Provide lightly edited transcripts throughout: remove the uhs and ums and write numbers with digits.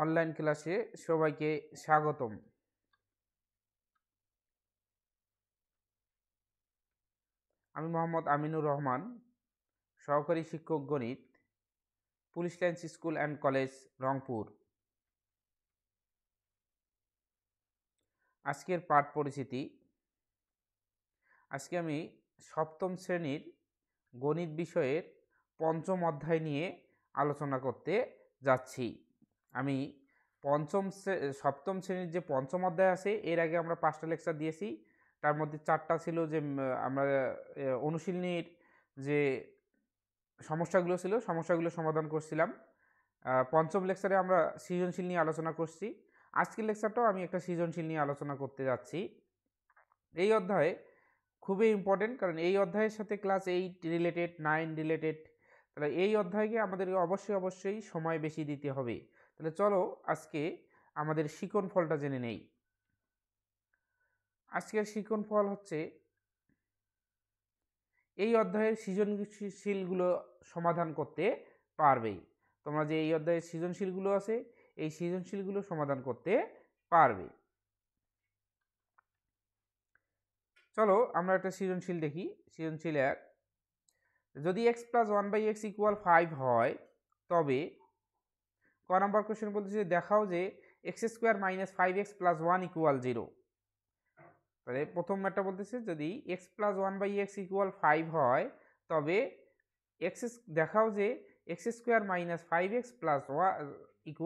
Online ক্লাসে সবাইকে স্বাগতম। আমি মোহাম্মদ আমিনুর রহমান, সহকারী শিক্ষক গণিত, police lines school and college, Rangpur. আজকের পাঠ পরিচিতি। আজকে আমি সপ্তম শ্রেণীর গণিত বিষয়ের পঞ্চম অধ্যায় নিয়ে আলোচনা করতে যাচ্ছি। আমি সপ্তম শ্রেণীর যে পঞ্চম অধ্যায় আছে, এর আগে আমরা 5টা লেকচার দিয়েছি। তার মধ্যে 4টা ছিল যে আমরা অনুশীলনীর যে সমস্যাগুলো সমাধান করছিলাম। পঞ্চম লেকচারে আমরা সৃজনশীল নিয়ে আলোচনা করছি। আজকের লেকচারটাও আমি একটা সৃজনশীল নিয়ে আলোচনা করতে যাচ্ছি। এই অধ্যায়ে খুবই ইম্পর্টেন্ট, কারণ এই অধ্যায়ের সাথে ক্লাস 8 রিলেটেড, 9 রিলেটেড। তাহলে এই অধ্যায়কে আমাদেরকে অবশ্যই সময় বেশি দিতে হবে। তাহলে চলো আজকে আমাদের শিকন ফলটা জেনে নেই। আজকের শিকন ফল হচ্ছে, এই অধ্যায়ের সৃজনশীলগুলো সমাধান করতে পারবেই। তোমরা যে এই অধ্যায়ের সৃজনশীলগুলো আছে, এই সৃজনশীলগুলো সমাধান করতে পারবে। চলো আমরা একটা সৃজনশীল দেখি। সৃজনশীল 1, যদি x + 1/x = 5 হয়, তবে ক নাম্বার কোশ্চেন বলতেছে দেখাও যে x² - 5x + 1 = 0। তাহলে প্রথম ম্যাটটা বলতেছে যদি x + 1/x = 5 হয়, তবে দেখাও যে x² - 5x + 1 =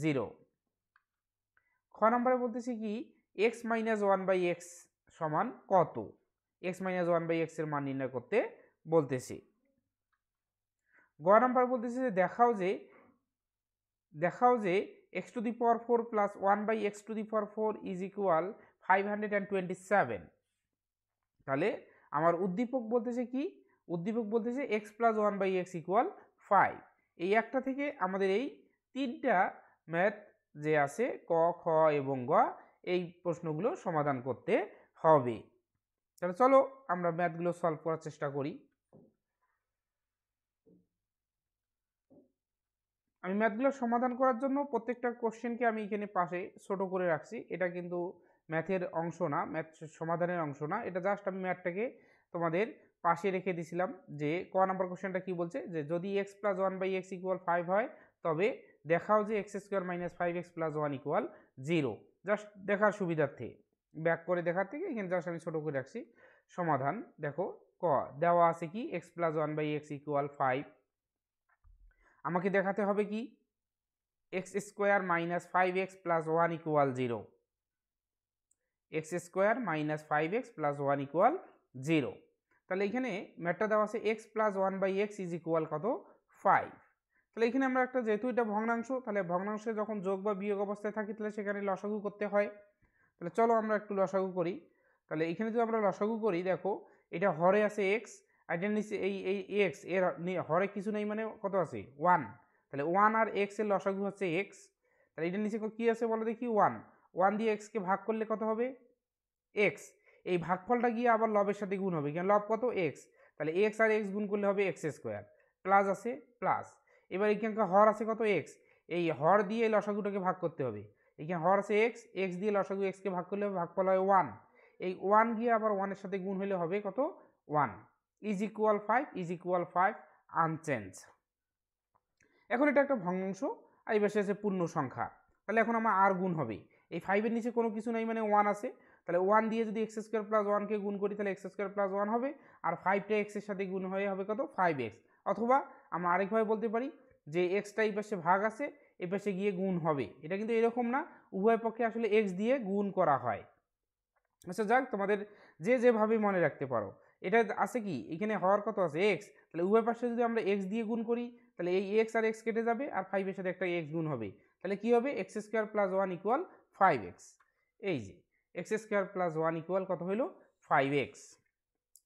0। খ নম্বরে বলতেছি কি x - 1/x সমান কত, x - 1/x এর মান নির্ণয় করতে বলতেছি। গ নাম্বার বলতেছে যে দেখাও যে x⁴ + 1/x⁴ = 527। তাহলে আমার উদ্দীপক বলতেছে কি, উদ্দীপক বলতেছে x + 1/x = 5। এই একটা থেকে আমাদের এই 3টা ম্যাথ যে আছে ক, খ এবং গ, এই প্রশ্নগুলো সমাধান করতে হবে। তাহলে চলো আমরা ম্যাথগুলো সলভ করার চেষ্টা করি। আমি ম্যাথগুলো সমাধান করার জন্য প্রত্যেকটা কোশ্চেনকে আমি এখানে পাশে ছোট করে রাখছি। এটা কিন্তু ম্যাথের অংশ না, ম্যাথ সমাধানের অংশ না। এটা জাস্ট আমি ম্যাথটাকে তোমাদের পাশে রেখে দিছিলাম। যে ক নাম্বার কোশ্চেনটা কি বলছে, যে যদি x + 1/x = 5 হয়, তবে দেখাও যে x² - 5x + 1 = 0। জাস্ট দেখার সুবিধার্থে, ব্যাক করে দেখার থেকে এখানে জাস্ট আমি ছোট করে রাখছি। সমাধান দেখো, ক দেওয়া আছে কি x + 1/x = 5। আমাকে দেখাতে হবে কি x² - 5x + 1 = 0। x² - 5x + 1 = 0। তাহলে এখানে ম্যাথটা দেওয়া আছে x + 1/x = কত, 5। তাহলে এখানে আমরা একটা, যেহেতু এটা ভগ্নাংশ, তাহলে ভগ্নাংশে যখন যোগ বা বিয়োগ অবস্থায় থাকি তাহলে সেখানে লসাগু করতে হয়। তাহলে চলো আমরা একটু লসাগু করি। তাহলে এখানে যদি আমরা লসাগু করি, দেখো এটা হরে আছে x, আর এটার নিচে এই x এর হরে কিছু নেই, মানে কত আছে 1। তাহলে 1 আর x এর লসাগু হচ্ছে x। তাহলে এটার নিচে কি আছে বলো দেখি, 1 দিয়ে x কে ভাগ করলে কত হবে, x। এই ভাগফলটা গিয়ে আবার লবের সাথে গুণ হবে, কেন লব কত x। তাহলে x আর x গুণ করলে হবে x², প্লাস আছে প্লাস। এবার এখানকার হর আছে কত x, এই হর দিয়ে লসাগুটাকে ভাগ করতে হবে। এখানে হর আছে x দিয়ে লসাগু x কে ভাগ করলে ভাগফল হয় 1। এই 1 গিয়ে আবার 1 এর সাথে গুণ হলে হবে কত, 1 = 5 আনচেঞ্জ। এখন এটা একটা ভগ্নাংশ আর এই পাশে আছে পূর্ণ সংখ্যা। তাহলে এখন আমার আর গুণ হবে, এই 5 এর নিচে কোনো কিছু নেই, মানে 1 আছে। তাহলে 1 দিয়ে যদি x² + 1 কে গুণ করি, তাহলে x² + 1 হবে, আর 5টা x এর সাথে গুণ হয়ে হবে কত, 5x। অথবা আমরা আরেকভাবে বলতে পারি যে xটা এই পাশে ভাগ আছে, এই পাশে গিয়ে গুণ হবে। এটা কিন্তু এরকম না, উভয় পক্ষে আসলে x দিয়ে গুণ করা হয়। আচ্ছা যাক, তোমাদের যেভাবে মনে রাখতে পারো। এটা আছে কি, এখানে হওয়ার কত আছে x, তাহলে উভয় পাশে যদি আমরা x দিয়ে গুণ করি, তাহলে এই x আর x কেটে যাবে, আর 5 এর সাথে একটা x গুণ হবে। তাহলে কি হবে, x² + 1 = 5x। এই যে x² + 1 = কত হইল, 5x।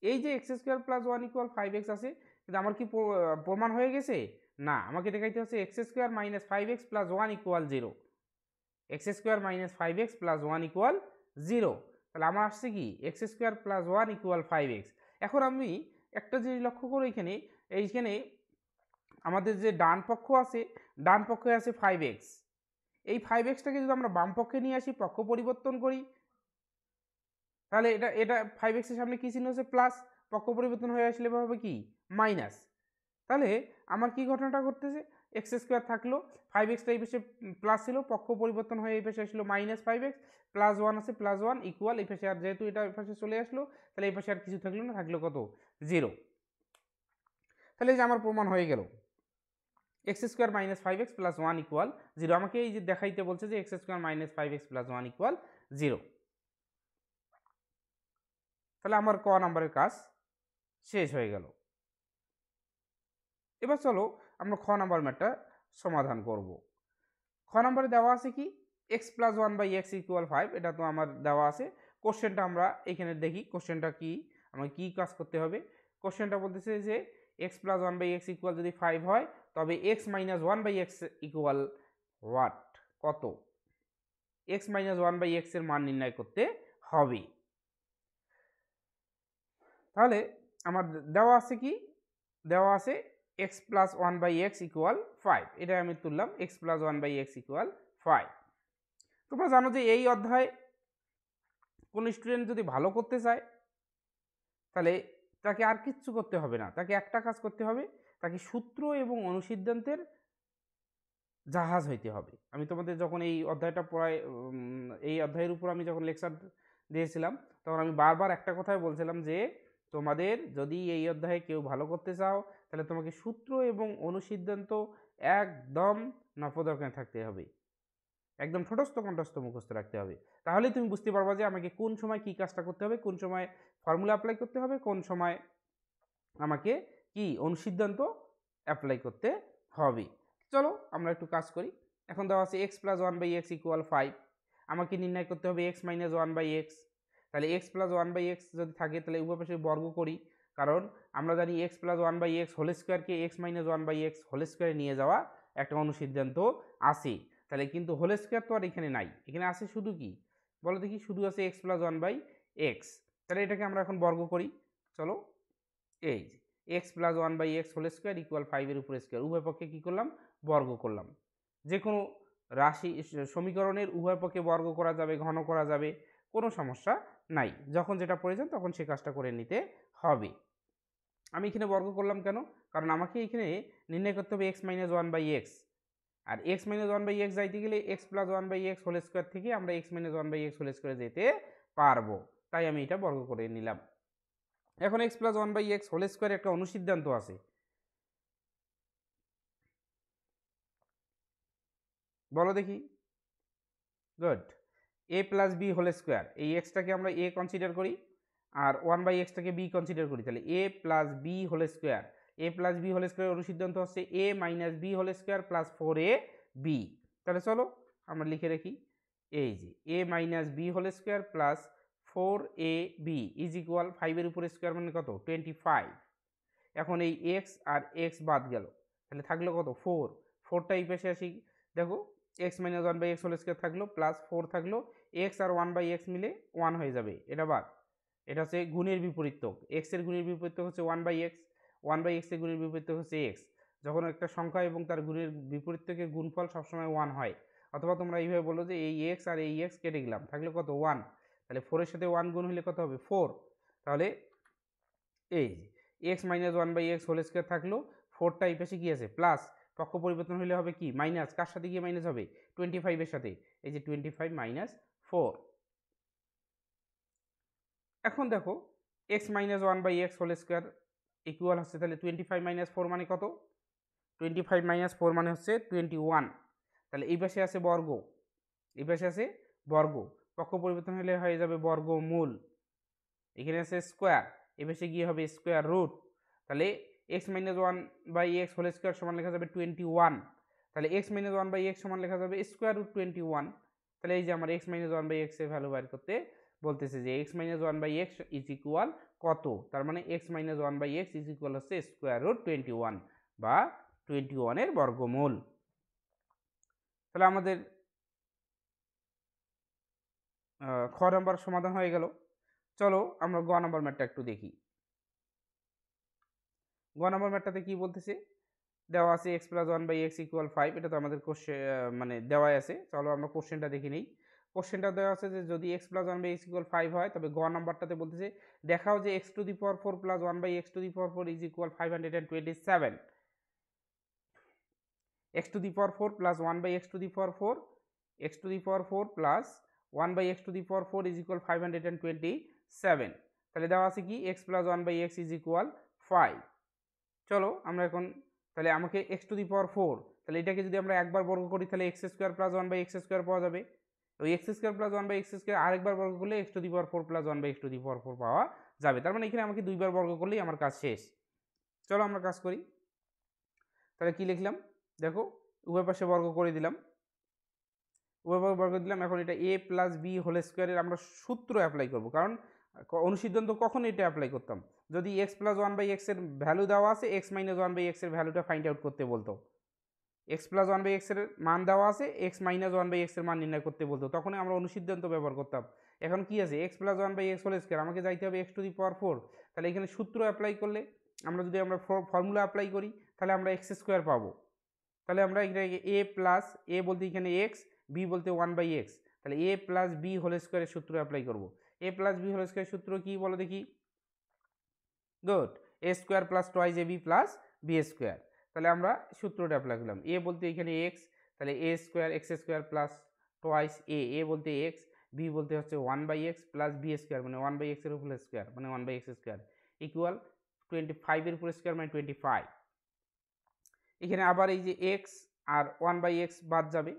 এই যে x² + 1 = 5x আছে, কিন্তু আমার কি প্রমাণ হয়ে গেছে না, আমাকে দেখাইতে হচ্ছে x² - 5x + 1 = 0। x² - 5x + 1 = 0। তাহলে আমার আসছে কি x² + 1 = 5x। এখন আমি একটা জিনিস লক্ষ্য করো, এইখানে আমাদের যে ডান পক্ষ আছে, ডান পক্ষে আছে 5x, এই 5x-টাকে যদি আমরা বাম পক্ষে নিয়ে আসি, পক্ষ পরিবর্তন করি, তাহলে এটা 5x এর সামনে কি চিহ্ন আছে? প্লাস, পক্ষ পরিবর্তন হয়ে আসলে হবে কি? মাইনাস। তাহলে আমার কি ঘটনাটা ঘটতেছে? এক্স স্কোয়ার থাকলো, 5x এই পাশে প্লাস ছিল, পক্ষ পরিবর্তন হয়ে এই পাশে আসলো -5x, +1 আছে, +1 ইকুয়াল এই পাশে, আর যেহেতু এটা এই পাশে চলে আসলো, তাহলে এই পাশে আর কিছু থাকলো না, থাকলো কত? 0। তাহলে এই যে আমার প্রমাণ হয়ে গেল x² - 5x + 1 ইকুয়াল 0। আমাকে এই যে দেখাইতে বলছে যে x² - 5x + 1 ইকুয়াল 0। তাহলে আমার ক নাম্বারের কাজ শেষ হয়ে গেল। এবার চলো আমরা খ নাম্বার ম্যাথটা সমাধান করব। খ নাম্বারে দেওয়া আছে কি? x + 1/x = 5। এটা তো আমার দেওয়া আছে। কোশ্চেনটা আমরা এখানে দেখি কোশ্চেনটা কি, আমাকে কি কাজ করতে হবে। কোশ্চেনটা বলতেছে যে x + 1/x = যদি 5 হয়, তবে x - 1/x ইকুয়াল হোয়াট? কত? x - 1/x এর মান নির্ণয় করতে হবে। তাহলে আমার দেওয়া আছে কি? দেওয়া আছে x + 1/x = 5। এটা আমি তুললাম, x + 1/x = 5। তোমরা জানো যে এই অধ্যায়ে কোন স্টুডেন্ট যদি ভালো করতে চায়, তাহলে তাকে আর কিচ্ছু করতে হবে না, তাকে একটা কাজ করতে হবে, তাকে সূত্র এবং অনুসিদ্ধান্তের জাহাজ হইতে হবে। আমি তোমাদের যখন এই অধ্যায়টা পড়াই, এই অধ্যায়ের উপর আমি যখন লেকচার দিয়েছিলাম, তখন আমি বারবার একটা কথাই বলছিলাম যে তোমাদের যদি এই অধ্যায়ে কেউ ভালো করতে চাও, তাহলে তোমাকে সূত্র এবং অনুসিদ্ধান্ত একদম নপদর্পণে থাকতে হবে, একদম ঠোঁটস্থ কণ্ঠস্থ মুখস্থ রাখতে হবে। তাহলেই তুমি বুঝতে পারবা যে আমাকে কোন সময় কি কাজটা করতে হবে, কোন সময় ফর্মুলা অ্যাপ্লাই করতে হবে, কোন সময় আমাকে কি অনুসিদ্ধান্ত অ্যাপ্লাই করতে হবে। চলো আমরা একটু কাজ করি। এখন দেওয়া আছে x + 1/x = 5। আমাকে নির্ণয় করতে হবে x - 1/x। তাহলে x + 1/x যদি থাকে, তাহলে উভয় পাশে বর্গ করি, কারণ আমরা জানি x + 1/x হোল স্কোয়ারকে x - 1/x হোল স্কোয়ারে নিয়ে যাওয়া একটা অনুসিদ্ধান্ত আছে। তাহলে কিন্তু হোল স্কোয়ার তো আর এখানে নাই, এখানে আছে শুধু কি বলো দেখি? শুধু আছে x + 1/x। তাহলে এটাকে আমরা এখন বর্গ করি। চলো, এই x + 1/x whole square equal 5 এর উপর স্কোয়ার, উভয় পক্ষে কি করলাম? বর্গ করলাম। যে কোনো রাশি সমীকরণের উভয় পক্ষে বর্গ করা যাবে, ঘন করা যাবে, কোনো সমস্যা নাই। যখন যেটা প্রয়োজন তখন সে কাজটা করে নিতে হবে। আমি এখানে বর্গ করলাম কেন? কারণ আমাকে এখানে নির্ণয় করতে হবে x - 1/x, আর x - 1/x যাইতে গেলে x + 1/x হোল স্কোয়ার থেকে আমরা x - 1/x হোল স্কোয়ারে যেতে পারবো, তাই আমি এটা বর্গ করে নিলাম। এখন x + 1/x হোল স্কোয়ারে একটা অনুসিদ্ধান্ত আছে, বলো দেখি? Good. a + b whole square, এই এক্সটাকে আমরা a কনসিডার করি আর 1/x-টাকে b কনসিডার করি, তাহলে a + b whole square. a + b whole স্কোয়ারের অনুসিদ্ধান্ত হচ্ছে a - b whole square + 4ab। তাহলে চলো আমরা লিখে রাখি, এই যে a - b whole square + 4ab = 5 এর উপর স্কোয়ার মানে কত? 25। এখন এই x আর x বাদ গেল, তাহলে থাকলো কত? 4। 4টা এই পাশে আসি, দেখো x - 1/x হোল স্কোয়ার থাকলো, প্লাস 4 থাকলো, x আর 1/x মিলে 1 হয়ে যাবে, এটা বাদ। এটা হচ্ছে গুণের বিপরীতক, x এর গুণের বিপরীতক হচ্ছে 1/x, 1/x এর গুণের বিপরীতক হচ্ছে x। যখন একটা সংখ্যা এবং তার গুণের বিপরীতকের গুণফল সবসময় 1 হয়, অথবা তোমরা এইভাবে বলো যে এই x আর এই x কেটে গেলাম, থাকলো কত? 1। তাহলে 4 এর সাথে 1 গুণ হলে কত হবে? 4। তাহলে এই x - 1/x হোল স্কোয়ার থাকলো, 4টা এই পাশে কি আছে? প্লাস, পক্ষ পরিবর্তন হলে হবে কি? মাইনাস। কার সাথে গিয়ে মাইনাস হবে? 25 এর সাথে। এই যে 25 - 4। এখন দেখো x - 1/x whole square equal হচ্ছে, তাহলে 25 - 4 মানে কত? 25 - 4 মানে হচ্ছে 21। তাহলে এই পাশে আছে বর্গ, এই পাশে আছে বর্গ, পক্ষ পরিবর্তন হলে হয়ে যাবে বর্গমূল। এখানে আছে স্কোয়ার, এ পাশে গিয়ে হবে স্কোয়ার রুট। তাহলে x - 1/x হোল স্কোয়ার সমান লেখা যাবে 21। তাহলে x - 1/x সমান লেখা যাবে স্কোয়ার রুট 21। তাহলে এই যে আমার x - 1/x এর ভ্যালু বের করতে বলতেছে যে x - 1/x ইজ ইকুয়াল কত? তার মানে x - 1/x ইজ ইকুয়াল হচ্ছে স্কোয়ার রুট 21 বা 21 এর বর্গমূল। তাহলে আমাদের খ নাম্বার সমাধান হয়ে গেল। চলো আমরা গ নাম্বার ম্যাথটা একটু দেখি। গ নাম্বার ম্যাথটাতে কি বলতেছে? দেওয়া আছে x plus one by x equal 5, এটা তো আমাদের কোশ্চেন মানে দেওয়াই আছে। চলো আমরা কোশ্চেনটা দেখে নিই। কোশ্চেনটা দেওয়া আছে যে যদি x plus one by x equal 5 হয়, তবে গ নাম্বারটাতে বলতেছে দেখাও যে x to the power 4 plus one by x to the power 4 is equal 527। x to the power 4 plus 1 by x to the power 4, x to the power 4 plus 1 by x to the power 4 is equal 527। তাহলে দেওয়া আছে কি x plus 1 by x is equal 5। চলো আমরা এখন তাহলে আমাকে x to the power 4, তাহলে এটাকে যদি আমরা একবার বর্গ করি তাহলে x square plus 1 by x square পাওয়া যাবে। ওই x square plus 1 by x square আরেকবার বর্গ করলে x to the power 4 plus 1 by x to the power 4 পাওয়া যাবে। তার মানে এখানে আমাকে দুইবার বর্গ করলেই আমার কাজ শেষ। চলো আমরা কাজ করি। তাহলে কি লিখলাম দেখো, উভয় পাশে বর্গ করে দিলাম, উভয় পাশে বর্গ দিলাম। এখন এটা a প্লাস বি হোল স্কোয়ারের আমরা সূত্র অ্যাপ্লাই করব, কারণ অনুসিদ্ধান্ত কখন এটা অ্যাপ্লাই করতাম যদি x plus one by x এর ভ্যালু দেওয়া আছে, x minus one by x এর ভ্যালুটা ফাইন্ড আউট করতে বলতো। X plus one by x এর মান দেওয়া আছে, x minus one by x এর মান নির্ণয় করতে বলতো, তখনই আমরা অনুসিদ্ধান্ত ব্যবহার করতাম। এখন কি আছে x plus one by x whole square, আমাকে যাইতে হবে এক্স টু দি পাওয়ার 4। তাহলে এখানে সূত্র অ্যাপ্লাই করলে আমরা ফর্মুলা অ্যাপ্লাই করি তাহলে আমরা এক্স স্কোয়ার পাবো। তাহলে আমরা এখানে এ প্লাস এ বলতে এখানে এক্স, বি বলতে 1 বাই এক্স, তাহলে এ প্লাস বি হোল স্কোয়ারের সূত্র অ্যাপ্লাই করব। এ প্লাস বি হোল স্কোয়ারের সূত্র কি বলো দেখি? Good, A square plus twice a b plus b square. তাহলে আমরা সূত্রটা অ্যাপ্লাই করলাম। এ বলতে এখানে এক্স, তাহলে a square x square plus twice a বলতে এক্স, বি বলতে হচ্ছে 1 by x plus b square মানে 1 বাই এক্সের উপর স্কোয়ার মানে 1 বাই এক্স স্কোয়ার ইকুয়াল 25 এর উপর স্কোয়ার মানে 25। এখানে আবার এই যে এক্স আর 1 বাই এক্স বাদ যাবে,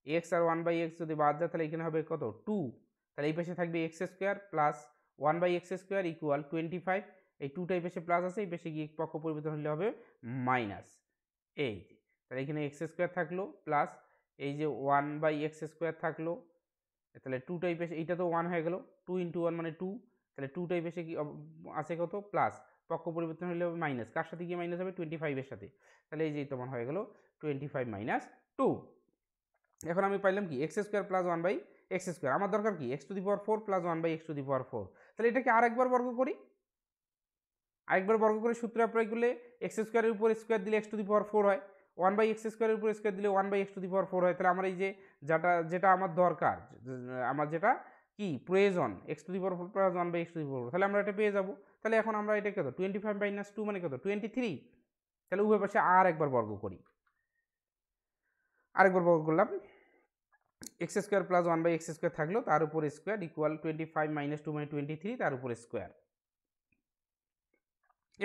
এক্স আর 1 বাই এক্স যদি বাদ যায় তাহলে এখানে হবে কত 2, তাহলে এই পাশে থাকবে x square plus 1 by x square equal 25। এই 2টা এই পাশে প্লাস আছে, এই পাশে গিয়ে পক্ষ পরিবর্তন হলে হবে মাইনাস। এই যে তাহলে এখানে এক্স স্কোয়ার থাকলো প্লাস এই যে 1 বাই এক্স স্কোয়ার থাকলো, তাহলে 2টা এই পাশে, এইটা তো 1 হয়ে গেল, 2 ইন্টু 1 মানে 2, তাহলে 2টা এই পাশে কি আছে কত প্লাস, পক্ষ পরিবর্তন হলে হবে মাইনাস, কার সাথে গিয়ে মাইনাস হবে 25 এর সাথে, তাহলে এই যে তোমার হয়ে গেল 25 মাইনাস 2। এখন আমি পাইলাম কি x square plus 1 by x square, আমার দরকার কি x to the power 4 plus 1 by x to the power 4। তাহলে এটাকে আরেকবার বর্গ করি, আরেকবার বর্গ করে সূত্র অ্যাপ্লাই করলে এক্স স্কোয়ারের উপর স্কোয়ার দিলে এক্স টু দি পাওয়ার 4 হয়, 1 বাই এক্স স্কোয়ারের উপর স্কোয়ার দিলে 1 by x to the power 4 হয়। তাহলে আমার এই যে যেটা আমার দরকার, আমার যেটা কি প্রয়োজন x to the power 4 plus 1 by x to the power 4, তাহলে আমরা এটা পেয়ে যাবো। তাহলে এখন আমরা এটা কত 25 মাইনাস 2 মানে কত 23। তাহলে উভয় পাশে আর একবার বর্গ করি, আরেকবার বর্গ করলাম, x square plus 1 by x square থাকলো, তার উপর স্কোয়ার ইকুয়াল 25 মাইনাস 2 মানে 23, তার উপর স্কোয়ার।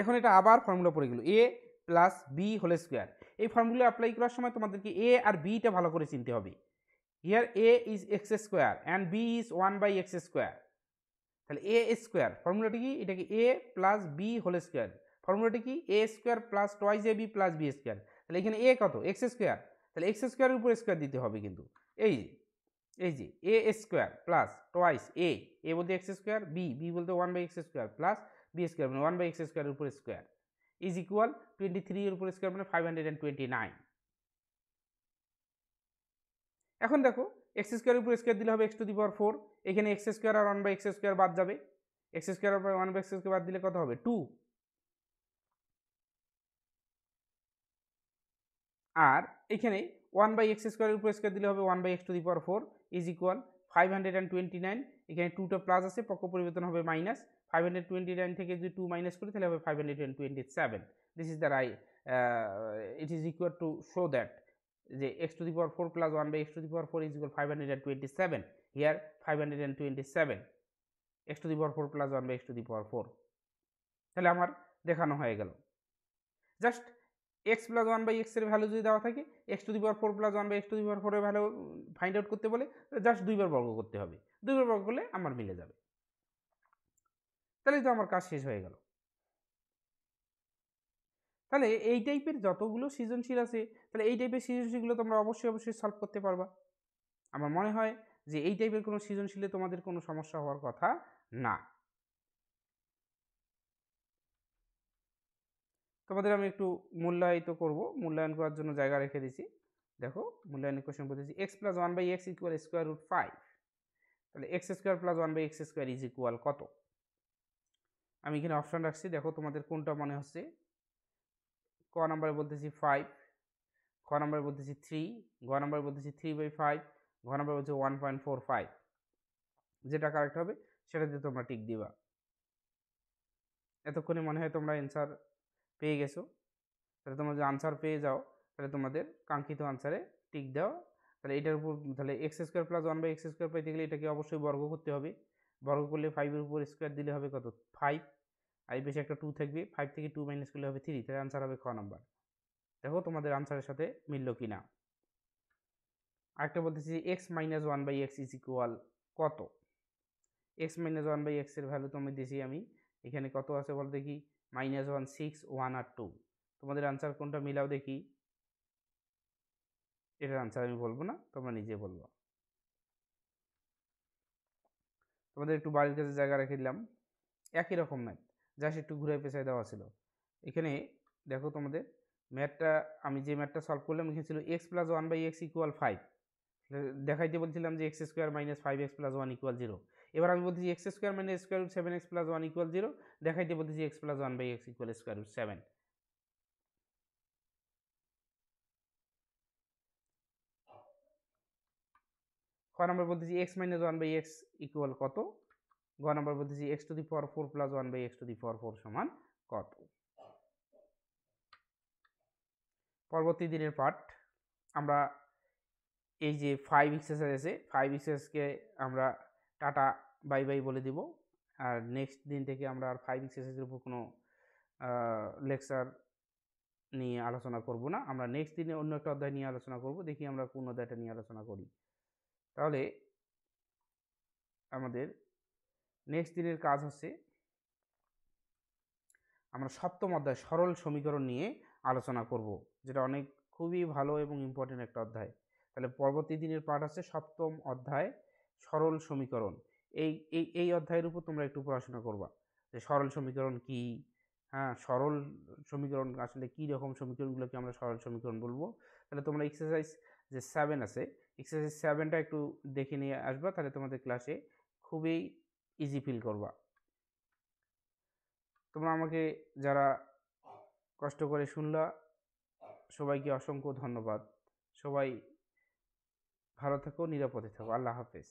এখন এটা আবার ফর্মুলা পড়ে গেল এ প্লাস বি হোল স্কোয়ার। এই ফর্মুলা অ্যাপ্লাই করার সময় তোমাদেরকে এ আর বিটা ভালো করে চিনতে হবে। Here a is x square and b is 1 by x square. তাহলে এ স্কোয়ার ফর্মুলাটি কি, এটাকে a plus b whole square, ফর্মুলাটি কি a square plus twice a b plus b square. তাহলে এখানে এ কত এক্স স্কোয়ার, তাহলে এক্স স্কোয়ারের উপর স্কোয়ার দিতে হবে কিন্তু। এই যে a square plus twice a বলতে এক্স স্কোয়ার, বি বলতে 1 by x square plus b square মানে 1 বাই এক্স স্কোয়ারের উপর স্কোয়ার ইজ ইকুয়াল 23 এর উপর স্কোয়ার মানে 529। এখন দেখো এক্স স্কোয়ারের উপর স্কোয়ার দিলে হবে এক্স টু দি পাওয়ার 4, এখানে এক্স স্কোয়ার আর 1 বাই এক্স স্কোয়ার বাদ যাবে, এক্স স্কোয়ার আর 1 বাই এক্স স্কোয়ার বাদ দিলে কত হবে 2, আর এখানে 1 বাই এক্স স্কোয়ারের উপর স্কোয়ার দিলে হবে 1 by x to the power 4 is equal 529। এখানে 2টা প্লাস আছে, পক্ষ পরিবর্তন হবে মাইনাস, 529 থেকে যদি 2 মাইনাস করি তাহলে হবে 527। This is the it is equal to show that যে x to the power 4 plus 1 by x to the power 4 is equal 527। Here 527 x to the power 4 plus 1 by x to the power 4। তাহলে আমার দেখানো হয়ে গেল। Just x plus 1 by x এর value যদি দেওয়া থাকে, x to the power 4 plus 1 by x to the power 4 এর ভ্যালু ফাইন্ড আউট করতে বলে জাস্ট দুইবার বর্গ করতে হবে, দুইবার বর্গ করলে আমার মিলে যাবে। তাহলে তো আমার কাজ শেষ হয়ে গেল। তাহলে এই টাইপের যতগুলো সৃজনশীল আছে, তাহলে এই টাইপের সৃজনশীলগুলো তোমরা অবশ্যই সলভ করতে পারবা। আমার মনে হয় যে এই টাইপের কোনো সৃজনশীলে তোমাদের কোনো সমস্যা হওয়ার কথা না। তোমাদের আমি একটু মূল্যায়িত করব, মূল্যায়ন করার জন্য জায়গা রেখে দিছি। দেখো মূল্যায়নের কোশ্চেন বলতেছি x plus 1 by x equal square root 5, তাহলে x square plus 1 by x square is equal কত। আমি এখানে অপশন রাখছি, দেখো তোমাদের কোনটা মনে হচ্ছে নাম্বারে বলতেছি 5, খ নাম্বারে বলতেছি 3, গ নাম্বারে বলতেছি 3/5, ঘ নাম্বারে বলছে 1.45। যেটা কারেক্ট হবে সেটাতে তোমরা টিক দিবা। এতক্ষণে মনে হয় তোমরা অ্যান্সার পেয়ে গেছো। তাহলে তোমরা যদি আনসার পেয়ে যাও তাহলে তোমাদের কাঙ্ক্ষিত আনসারে টিক দাও। তাহলে এটার উপর তাহলে x square plus 1/x square পাইতে গেলে এটাকে অবশ্যই বর্গ করতে হবে। বর্গ করলে 5-এর উপর স্কোয়ার দিলে হবে কত 5, আর এই বেশি একটা 2 থাকবে, 5 থেকে 2 মাইনাস করলে হবে 3। তাহলে আনসার হবে খ নাম্বার। দেখো তোমাদের আনসারের সাথে মিলল কিনা। আরেকটা বলতেছি x minus 1/x is equal কত। এক্স মাইনাস 1/x এর ভ্যালু তুমি দিয়েছি আমি, এখানে কত আছে বল দেখি, -1, 6, 1 আর 2। তোমাদের আনসার কোনটা মিলাও দেখি। এটার আনসার আমি বলবো না, তোমরা নিজে বলবো। তোমাদের একটু বাড়ির কাছে জায়গা রেখে দিলাম, একই রকম ম্যাথ, জাস্ট একটু ঘুরে পেঁচায় দেওয়া ছিল। এখানে দেখো তোমাদের ম্যাথটা, আমি যে ম্যাথটা সলভ করলাম এখানে ছিল এক্স প্লাস 1/x ইকুয়াল 5। দেখাইতে বলছিলাম যে x square minus 5x plus 1 equal 0। এবার আমি বলতেছি x square minus square root 7x plus 1 equal 0। দেখাইতে বলতেছি x plus 1/x equal square root 7। খ নম্বর বলতেছি এক্স মাইনাস 1/x ইকুয়াল কত। গ নম্বর বলতেছি x to the power 4 plus 1/x to the power 4 সমান কত। পরবর্তী দিনের পার্ট, আমরা এই যে 5 এক্সারসাইজ আছে, 5 এক্সারসাইজকে আমরা টাটা বাই বাই বলে দিব। আর নেক্সট দিন থেকে আমরা আর 5 এক্সারসাইজের উপর কোনো লেকচার নিয়ে আলোচনা করব না। আমরা নেক্সট দিনে অন্য একটা অধ্যায় নিয়ে আলোচনা করব, দেখি আমরা কোন অধ্যায়টা নিয়ে আলোচনা করি। তাহলে আমাদের নেক্সট দিনের কাজ হচ্ছে আমরা সপ্তম অধ্যায় সরল সমীকরণ নিয়ে আলোচনা করব, যেটা অনেক খুবই ভালো এবং ইম্পর্টেন্ট একটা অধ্যায়। তাহলে পরবর্তী দিনের পার্ট আছে সপ্তম অধ্যায় সরল সমীকরণ। এই এই এই অধ্যায়ের উপর তোমরা একটু পড়াশোনা করবা, যে সরল সমীকরণ কি, হ্যাঁ সরল সমীকরণ আসলে কী রকম সমীকরণগুলোকে আমরা সরল সমীকরণ বলবো। তাহলে তোমরা এক্সারসাইজ যে 7 আছে, এক্সারসাইজ 7টা একটু দেখে নিয়ে আসবা, তাহলে তোমাদের ক্লাসে খুবই ইজি ফিল করবা। তোমরা আমাকে যারা কষ্ট করে শুনলা সবাইকে অসংখ্য ধন্যবাদ। সবাই ভালো থাকো, নিরাপদে থাকো। আল্লাহ হাফেজ।